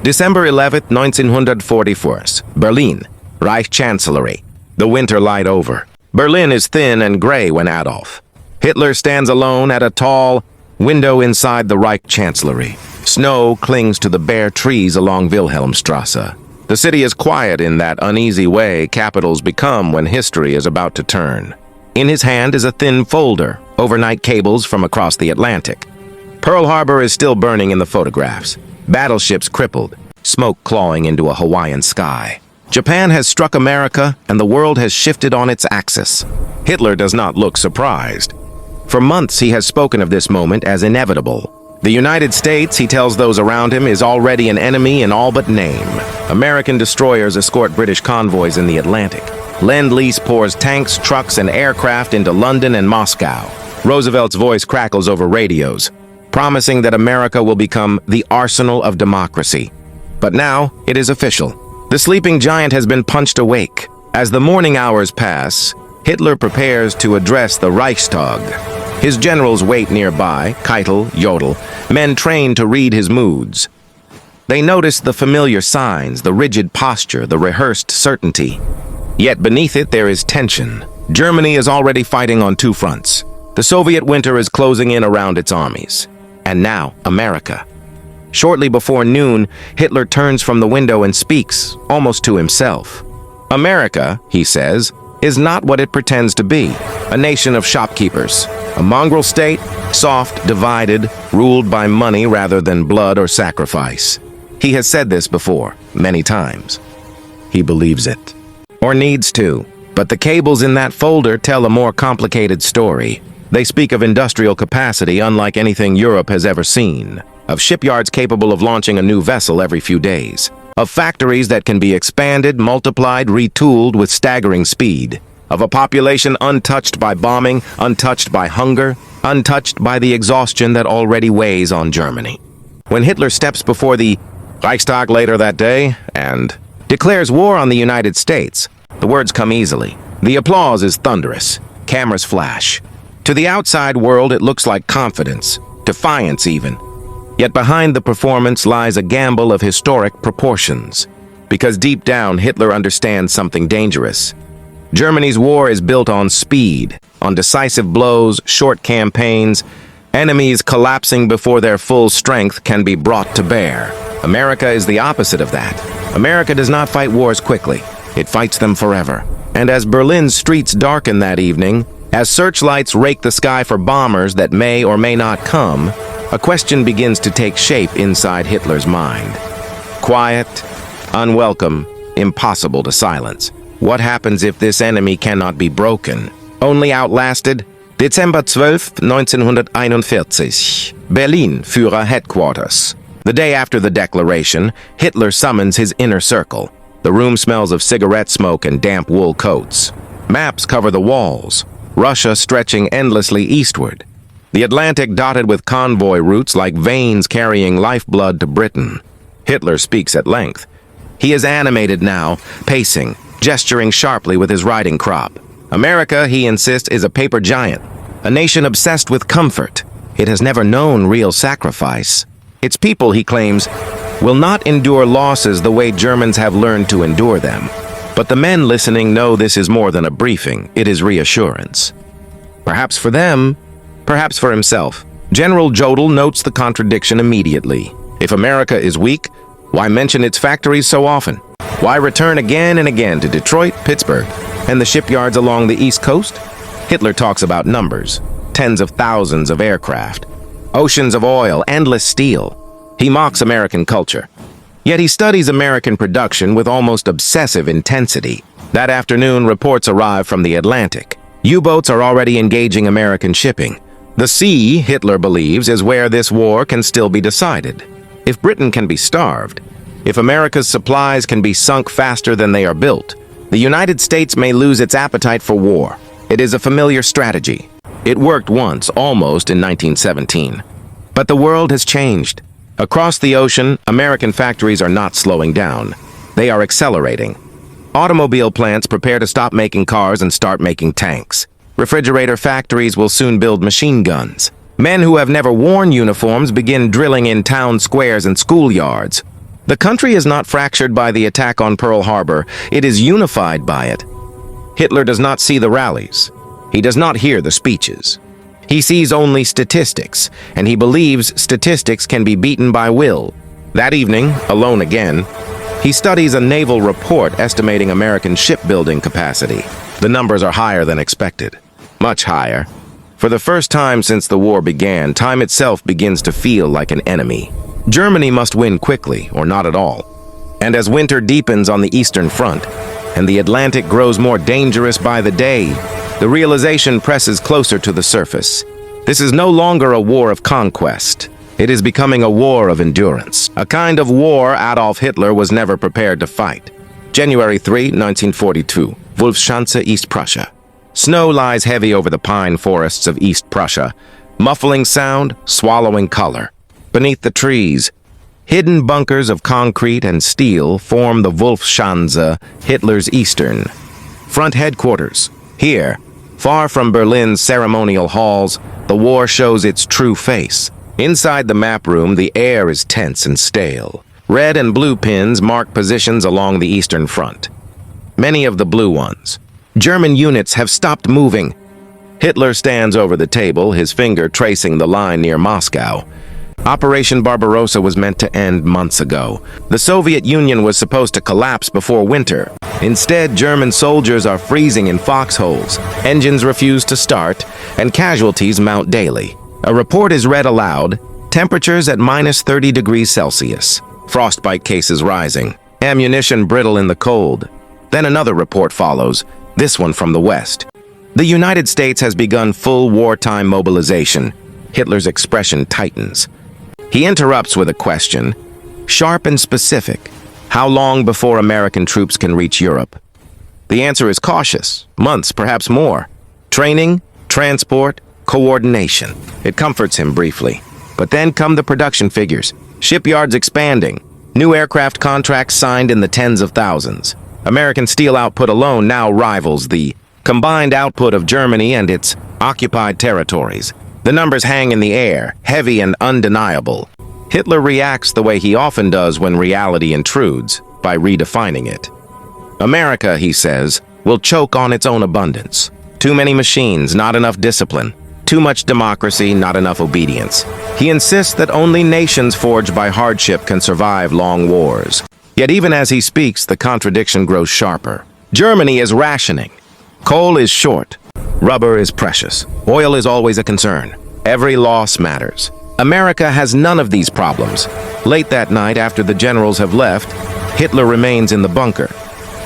December 11, 1944, Berlin, Reich Chancellery. The winter light over. Berlin is thin and gray when Adolf. Hitler stands alone at a tall window inside the Reich Chancellery. Snow clings to the bare trees along Wilhelmstrasse. The city is quiet in that uneasy way capitals become when history is about to turn. In his hand is a thin folder, overnight cables from across the Atlantic. Pearl Harbor is still burning in the photographs. Battleships crippled, smoke clawing into a Hawaiian sky. Japan has struck America, and the world has shifted on its axis. Hitler does not look surprised. For months he has spoken of this moment as inevitable. The United States, he tells those around him, is already an enemy in all but name. American destroyers escort British convoys in the Atlantic. Lend-Lease pours tanks, trucks, and aircraft into London and Moscow. Roosevelt's voice crackles over radios, promising that America will become the arsenal of democracy. But now it is official. The sleeping giant has been punched awake. As the morning hours pass, Hitler prepares to address the Reichstag. His generals wait nearby, Keitel, Jodl, men trained to read his moods. They notice the familiar signs, the rigid posture, the rehearsed certainty. Yet beneath it there is tension. Germany is already fighting on two fronts. The Soviet winter is closing in around its armies. And now, America. Shortly before noon, Hitler turns from the window and speaks, almost to himself. America, he says, is not what it pretends to be, a nation of shopkeepers, a mongrel state, soft, divided, ruled by money rather than blood or sacrifice. He has said this before, many times. He believes it. Or needs to. But the cables in that folder tell a more complicated story. They speak of industrial capacity unlike anything Europe has ever seen, of shipyards capable of launching a new vessel every few days, of factories that can be expanded, multiplied, retooled with staggering speed, of a population untouched by bombing, untouched by hunger, untouched by the exhaustion that already weighs on Germany. When Hitler steps before the Reichstag later that day and declares war on the United States, the words come easily. The applause is thunderous. Cameras flash. To the outside world, it looks like confidence, defiance even. Yet behind the performance lies a gamble of historic proportions. Because deep down, Hitler understands something dangerous. Germany's war is built on speed, on decisive blows, short campaigns. Enemies collapsing before their full strength can be brought to bear. America is the opposite of that. America does not fight wars quickly. It fights them forever. And as Berlin's streets darken that evening, as searchlights rake the sky for bombers that may or may not come, a question begins to take shape inside Hitler's mind. Quiet, unwelcome, impossible to silence. What happens if this enemy cannot be broken? Only outlasted? December 12, 1941. Berlin, Führer headquarters. The day after the declaration, Hitler summons his inner circle. The room smells of cigarette smoke and damp wool coats. Maps cover the walls. Russia stretching endlessly eastward. The Atlantic dotted with convoy routes like veins carrying lifeblood to Britain. Hitler speaks at length. He is animated now, pacing, gesturing sharply with his riding crop. America, he insists, is a paper giant, a nation obsessed with comfort. It has never known real sacrifice. Its people, he claims, will not endure losses the way Germans have learned to endure them. But the men listening know this is more than a briefing, it is reassurance. Perhaps for them, perhaps for himself. General Jodl notes the contradiction immediately. If America is weak, why mention its factories so often? Why return again and again to Detroit, Pittsburgh, and the shipyards along the East Coast? Hitler talks about numbers, tens of thousands of aircraft, oceans of oil, endless steel. He mocks American culture. Yet he studies American production with almost obsessive intensity. That afternoon, reports arrive from the Atlantic. U-boats are already engaging American shipping. The sea, Hitler believes, is where this war can still be decided. If Britain can be starved, if America's supplies can be sunk faster than they are built, the United States may lose its appetite for war. It is a familiar strategy. It worked once, almost in 1917. But the world has changed. Across the ocean, American factories are not slowing down. They are accelerating. Automobile plants prepare to stop making cars and start making tanks. Refrigerator factories will soon build machine guns. Men who have never worn uniforms begin drilling in town squares and schoolyards. The country is not fractured by the attack on Pearl Harbor, it is unified by it. Hitler does not see the rallies. He does not hear the speeches. He sees only statistics, and he believes statistics can be beaten by will. That evening, alone again, he studies a naval report estimating American shipbuilding capacity. The numbers are higher than expected, much higher. For the first time since the war began, time itself begins to feel like an enemy. Germany must win quickly, or not at all. And as winter deepens on the Eastern Front, and the Atlantic grows more dangerous by the day, the realization presses closer to the surface. This is no longer a war of conquest. It is becoming a war of endurance, a kind of war Adolf Hitler was never prepared to fight. January 3, 1942, Wolfschanze, East Prussia. Snow lies heavy over the pine forests of East Prussia, muffling sound, swallowing color. Beneath the trees, hidden bunkers of concrete and steel form the Wolfschanze, Hitler's eastern front headquarters. Here, far from Berlin's ceremonial halls, the war shows its true face. Inside the map room, the air is tense and stale. Red and blue pins mark positions along the Eastern Front. Many of the blue ones. German units have stopped moving. Hitler stands over the table, his finger tracing the line near Moscow. Operation Barbarossa was meant to end months ago. The Soviet Union was supposed to collapse before winter. Instead, German soldiers are freezing in foxholes. Engines refuse to start, and casualties mount daily. A report is read aloud, temperatures at minus 30 degrees Celsius. Frostbite cases rising. Ammunition brittle in the cold. Then another report follows, this one from the West. The United States has begun full wartime mobilization. Hitler's expression tightens. He interrupts with a question, sharp and specific. How long before American troops can reach Europe? The answer is cautious, months, perhaps more. Training, transport, coordination. It comforts him briefly. But then come the production figures. Shipyards expanding. New aircraft contracts signed in the tens of thousands. American steel output alone now rivals the combined output of Germany and its occupied territories. The numbers hang in the air, heavy and undeniable. Hitler reacts the way he often does when reality intrudes, by redefining it. America, he says, will choke on its own abundance. Too many machines, not enough discipline. Too much democracy, not enough obedience. He insists that only nations forged by hardship can survive long wars. Yet even as he speaks, the contradiction grows sharper. Germany is rationing. Coal is short. Rubber is precious. Oil is always a concern. Every loss matters. America has none of these problems. Late that night, after the generals have left, Hitler remains in the bunker.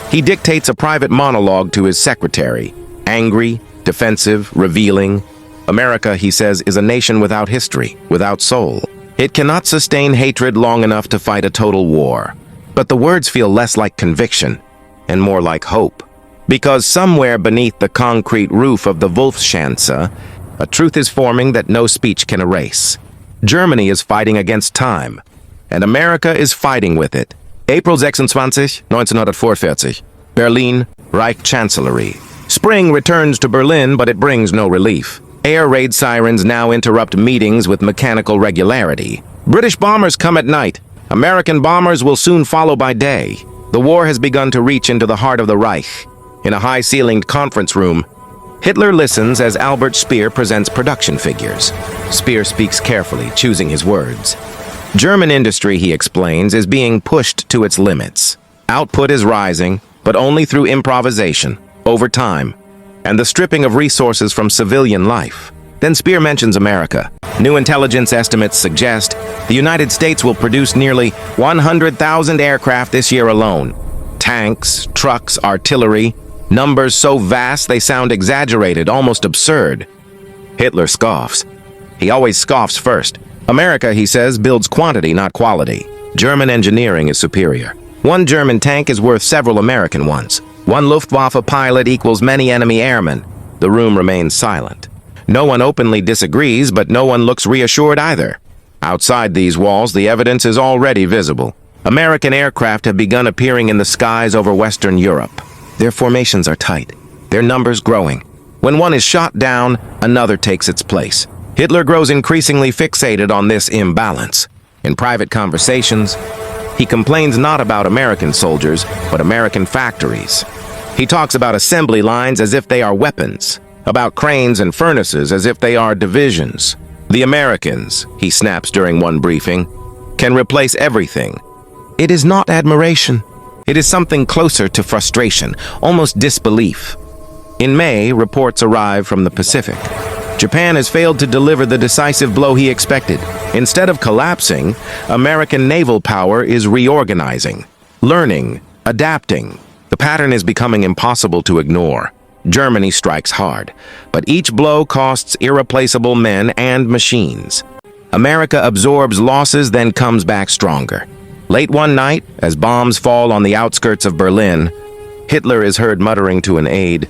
He dictates a private monologue to his secretary. Angry, defensive, revealing. America, he says, is a nation without history, without soul. It cannot sustain hatred long enough to fight a total war. But the words feel less like conviction and more like hope. Because somewhere beneath the concrete roof of the Wolfschanze, a truth is forming that no speech can erase. Germany is fighting against time, and America is fighting with it. April 26, 1944, Berlin, Reich Chancellery. Spring returns to Berlin, but it brings no relief. Air raid sirens now interrupt meetings with mechanical regularity. British bombers come at night. American bombers will soon follow by day. The war has begun to reach into the heart of the Reich. In a high-ceilinged conference room, Hitler listens as Albert Speer presents production figures. Speer speaks carefully, choosing his words. German industry, he explains, is being pushed to its limits. Output is rising, but only through improvisation, over time, and the stripping of resources from civilian life. Then Speer mentions America. New intelligence estimates suggest the United States will produce nearly 100,000 aircraft this year alone. Tanks, trucks, artillery, numbers so vast they sound exaggerated, almost absurd. Hitler scoffs. He always scoffs first. America, he says, builds quantity, not quality. German engineering is superior. One German tank is worth several American ones. One Luftwaffe pilot equals many enemy airmen. The room remains silent. No one openly disagrees, but no one looks reassured either. Outside these walls, the evidence is already visible. American aircraft have begun appearing in the skies over Western Europe. Their formations are tight, their numbers growing. When one is shot down, another takes its place. Hitler grows increasingly fixated on this imbalance. In private conversations, He complains not about American soldiers, but American factories. He talks about assembly lines as if they are weapons, about cranes and furnaces as if they are divisions. The Americans, he snaps during one briefing, can replace everything. It is not admiration. It is something closer to frustration, almost disbelief. In May, reports arrive from the Pacific. Japan has failed to deliver the decisive blow he expected. Instead of collapsing, American naval power is reorganizing, learning, adapting. The pattern is becoming impossible to ignore. Germany strikes hard, but each blow costs irreplaceable men and machines. America absorbs losses, then comes back stronger. Late one night, as bombs fall on the outskirts of Berlin, Hitler is heard muttering to an aide,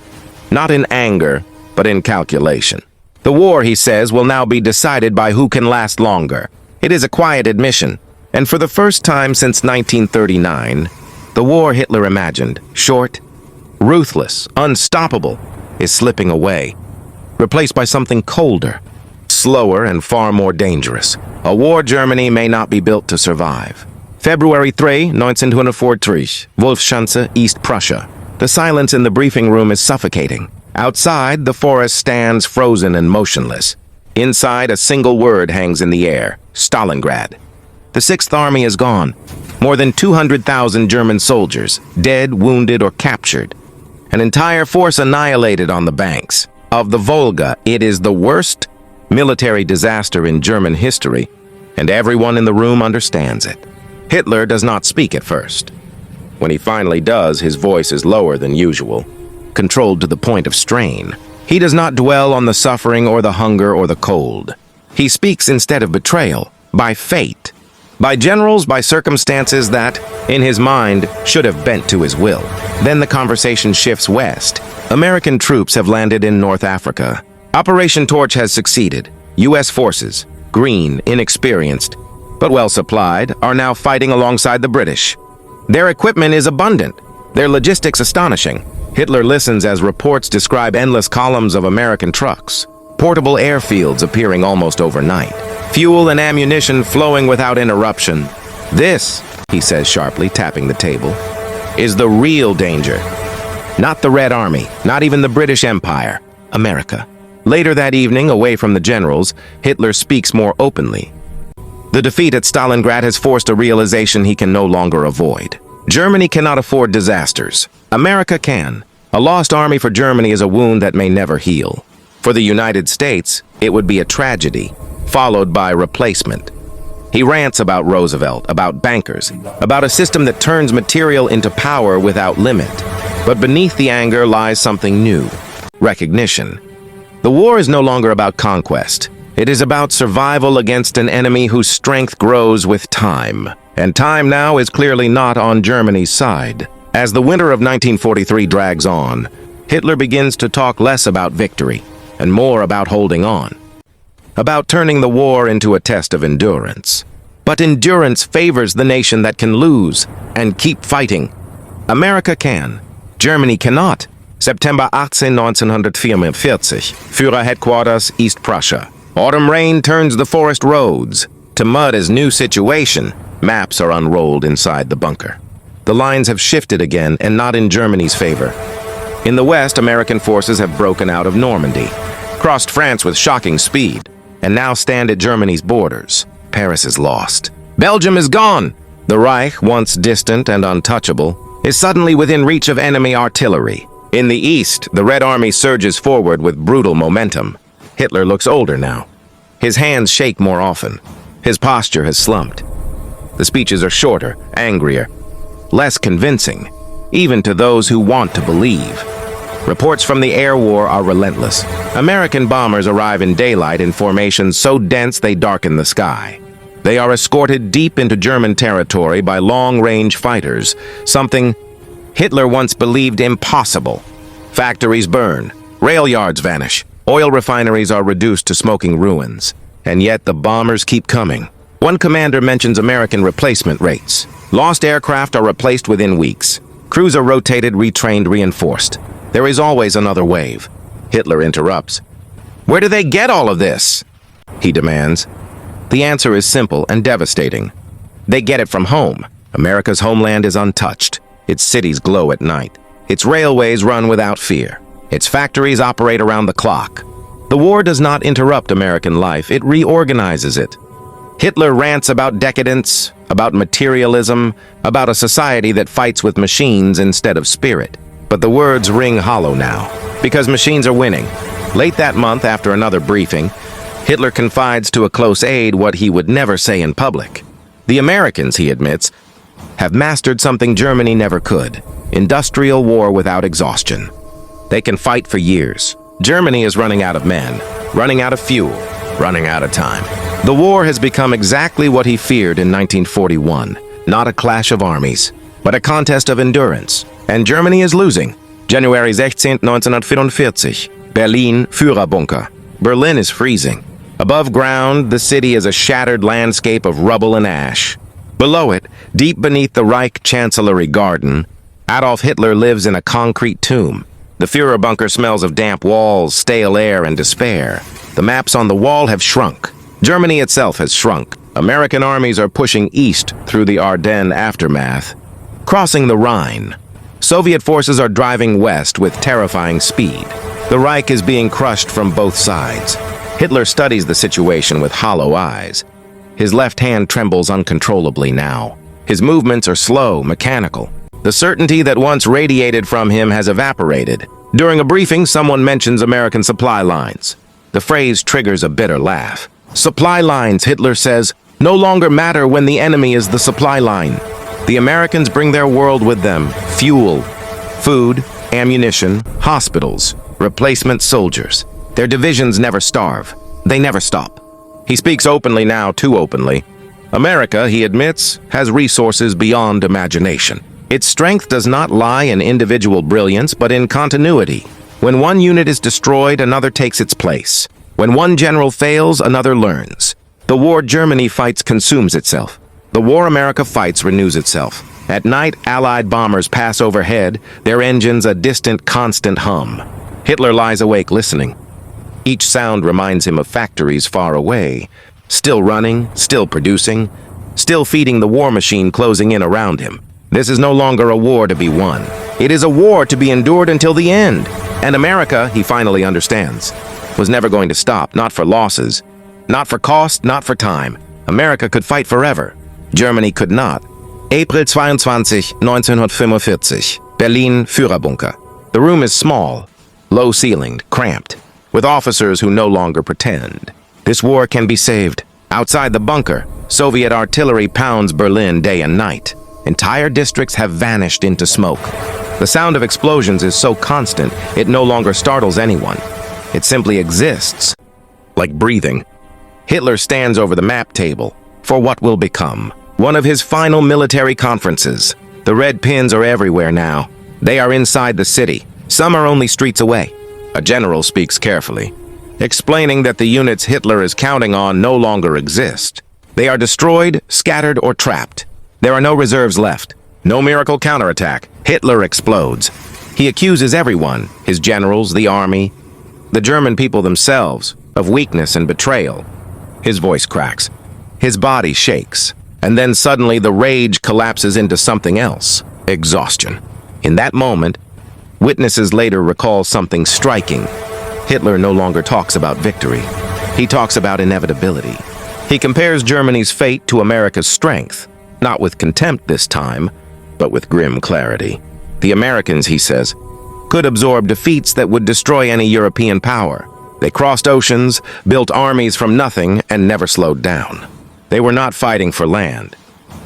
not in anger, but in calculation. The war, he says, will now be decided by who can last longer. It is a quiet admission, and for the first time since 1939, the war Hitler imagined, short, ruthless, unstoppable, is slipping away, replaced by something colder, slower, and far more dangerous. A war Germany may not be built to survive. February 3, 1943, Wolfschanze, East Prussia. The silence in the briefing room is suffocating. Outside, the forest stands frozen and motionless. Inside, a single word hangs in the air: Stalingrad. The Sixth Army is gone. More than 200,000 German soldiers, dead, wounded, or captured. An entire force annihilated on the banks of the Volga. It is the worst military disaster in German history, and everyone in the room understands it. Hitler does not speak at first. When he finally does, his voice is lower than usual, controlled to the point of strain. He does not dwell on the suffering or the hunger or the cold. He speaks instead of betrayal, by fate, by generals, by circumstances that, in his mind, should have bent to his will. Then the conversation shifts west. American troops have landed in North Africa. Operation Torch has succeeded. U.S. forces, green, inexperienced, but well supplied, are now fighting alongside the British. Their equipment is abundant, their logistics astonishing. Hitler listens as reports describe endless columns of American trucks, portable airfields appearing almost overnight, fuel and ammunition flowing without interruption. This, he says sharply, tapping the table, is the real danger. Not the Red Army, not even the British Empire, America. Later that evening, away from the generals, Hitler speaks more openly. The defeat at Stalingrad has forced a realization he can no longer avoid. Germany cannot afford disasters. America can. A lost army for Germany is a wound that may never heal. For the United States, it would be a tragedy, followed by replacement. He rants about Roosevelt, about bankers, about a system that turns material into power without limit. But beneath the anger lies something new: recognition. The war is no longer about conquest. It is about survival against an enemy whose strength grows with time. And time now is clearly not on Germany's side. As the winter of 1943 drags on, Hitler begins to talk less about victory and more about holding on. About turning the war into a test of endurance. But endurance favors the nation that can lose and keep fighting. America can. Germany cannot. September 18, 1944. Führer headquarters, East Prussia. Autumn rain turns the forest roads to mud as new situation. Maps are unrolled inside the bunker. The lines have shifted again, and not in Germany's favor. In the west, American forces have broken out of Normandy, crossed France with shocking speed, and now stand at Germany's borders. Paris is lost. Belgium is gone. The Reich, once distant and untouchable, is suddenly within reach of enemy artillery. In the east, the Red Army surges forward with brutal momentum. Hitler looks older now. His hands shake more often. His posture has slumped. The speeches are shorter, angrier, less convincing, even to those who want to believe. Reports from the air war are relentless. American bombers arrive in daylight in formations so dense they darken the sky. They are escorted deep into German territory by long-range fighters, something Hitler once believed impossible. Factories burn, rail yards vanish, oil refineries are reduced to smoking ruins, and yet the bombers keep coming. One commander mentions American replacement rates. Lost aircraft are replaced within weeks. Crews are rotated, retrained, reinforced. There is always another wave. Hitler interrupts. Where do they get all of this? He demands. The answer is simple and devastating. They get it from home. America's homeland is untouched. Its cities glow at night. Its railways run without fear. Its factories operate around the clock. The war does not interrupt American life, it reorganizes it. Hitler rants about decadence, about materialism, about a society that fights with machines instead of spirit. But the words ring hollow now, because machines are winning. Late that month, after another briefing, Hitler confides to a close aide what he would never say in public. The Americans, he admits, have mastered something Germany never could: industrial war without exhaustion. They can fight for years. Germany is running out of men, running out of fuel, running out of time. The war has become exactly what he feared in 1941, not a clash of armies, but a contest of endurance. And Germany is losing. January 16, 1944, Berlin, Führerbunker. Berlin is freezing. Above ground, the city is a shattered landscape of rubble and ash. Below it, deep beneath the Reich Chancellery garden, Adolf Hitler lives in a concrete tomb. The Führer bunker smells of damp walls, stale air, and despair. The maps on the wall have shrunk. Germany itself has shrunk. American armies are pushing east through the Ardennes aftermath, crossing the Rhine. Soviet forces are driving west with terrifying speed. The Reich is being crushed from both sides. Hitler studies the situation with hollow eyes. His left hand trembles uncontrollably now. His movements are slow, mechanical. The certainty that once radiated from him has evaporated. During a briefing, someone mentions American supply lines. The phrase triggers a bitter laugh. Supply lines, Hitler says, no longer matter when the enemy is the supply line. The Americans bring their world with them: fuel, food, ammunition, hospitals, replacement soldiers. Their divisions never starve. They never stop. He speaks openly now, too openly. America, he admits, has resources beyond imagination. Its strength does not lie in individual brilliance, but in continuity. When one unit is destroyed, another takes its place. When one general fails, another learns. The war Germany fights consumes itself. The war America fights renews itself. At night, Allied bombers pass overhead, their engines a distant, constant hum. Hitler lies awake listening. Each sound reminds him of factories far away, still running, still producing, still feeding the war machine closing in around him. This is no longer a war to be won. It is a war to be endured until the end. And America, he finally understands, was never going to stop, not for losses, not for cost, not for time. America could fight forever. Germany could not. April 22, 1945, Berlin, Führerbunker. The room is small, low-ceilinged, cramped, with officers who no longer pretend. This war can be saved. Outside the bunker, Soviet artillery pounds Berlin day and night. Entire districts have vanished into smoke. The sound of explosions is so constant, it no longer startles anyone. It simply exists, like breathing. Hitler stands over the map table for what will become one of his final military conferences. The red pins are everywhere now. They are inside the city. Some are only streets away. A general speaks carefully, explaining that the units Hitler is counting on no longer exist. They are destroyed, scattered, or trapped. There are no reserves left. No miracle counterattack. Hitler explodes. He accuses everyone, his generals, the army, the German people themselves, of weakness and betrayal. His voice cracks. His body shakes. And then suddenly the rage collapses into something else: exhaustion. In that moment, witnesses later recall something striking. Hitler no longer talks about victory. He talks about inevitability. He compares Germany's fate to America's strength, not with contempt this time, but with grim clarity. The Americans, he says, could absorb defeats that would destroy any European power. They crossed oceans, built armies from nothing, and never slowed down. They were not fighting for land.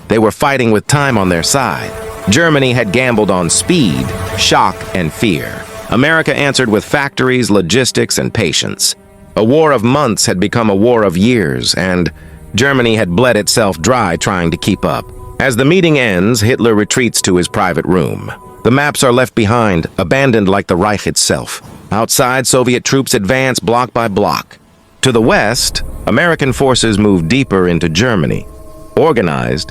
They were fighting with time on their side. Germany had gambled on speed, shock, and fear. America answered with factories, logistics, and patience. A war of months had become a war of years, and Germany had bled itself dry trying to keep up. As the meeting ends, Hitler retreats to his private room. The maps are left behind, abandoned like the Reich itself. Outside, Soviet troops advance block by block. To the west, American forces move deeper into Germany. Organized,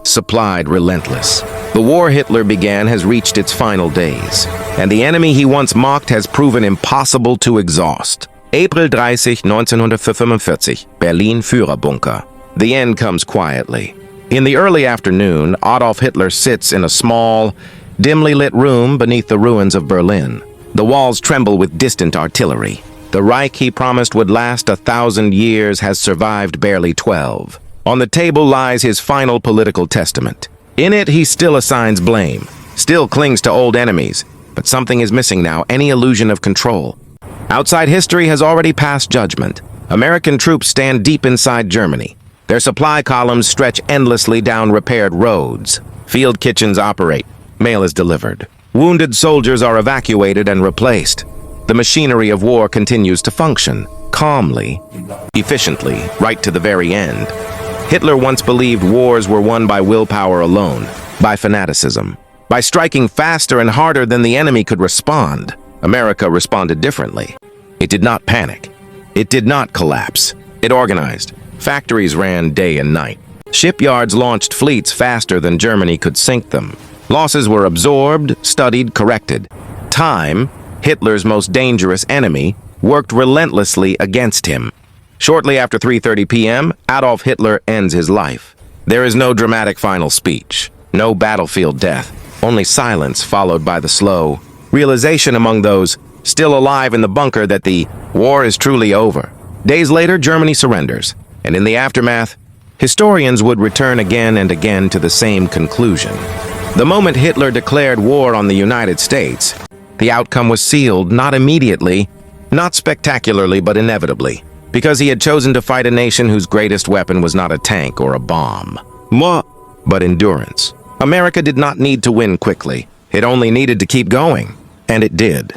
supplied, relentless. The war Hitler began has reached its final days, and the enemy he once mocked has proven impossible to exhaust. April 30, 1945, Berlin, Führerbunker. The end comes quietly. In the early afternoon, Adolf Hitler sits in a small, dimly lit room beneath the ruins of Berlin. The walls tremble with distant artillery. The Reich he promised would last 1,000 years has survived barely 12. On the table lies his final political testament. In it, he still assigns blame, still clings to old enemies, but something is missing now, any illusion of control. Outside history has already passed judgment. American troops stand deep inside Germany. Their supply columns stretch endlessly down repaired roads. Field kitchens operate. Mail is delivered. Wounded soldiers are evacuated and replaced. The machinery of war continues to function, calmly, efficiently, right to the very end. Hitler once believed wars were won by willpower alone, by fanaticism. By striking faster and harder than the enemy could respond, America responded differently. It did not panic. It did not collapse. It organized. Factories ran day and night. Shipyards launched fleets faster than Germany could sink them. Losses were absorbed, studied, corrected. Time, Hitler's most dangerous enemy, worked relentlessly against him. Shortly after 3:30 p.m., Adolf Hitler ends his life. There is no dramatic final speech, no battlefield death, only silence followed by the slow realization among those still alive in the bunker that the war is truly over. Days later, Germany surrenders, and in the aftermath, historians would return again and again to the same conclusion. The moment Hitler declared war on the United States, the outcome was sealed, not immediately, not spectacularly, but inevitably, because he had chosen to fight a nation whose greatest weapon was not a tank or a bomb, but endurance. America did not need to win quickly. It only needed to keep going, and it did.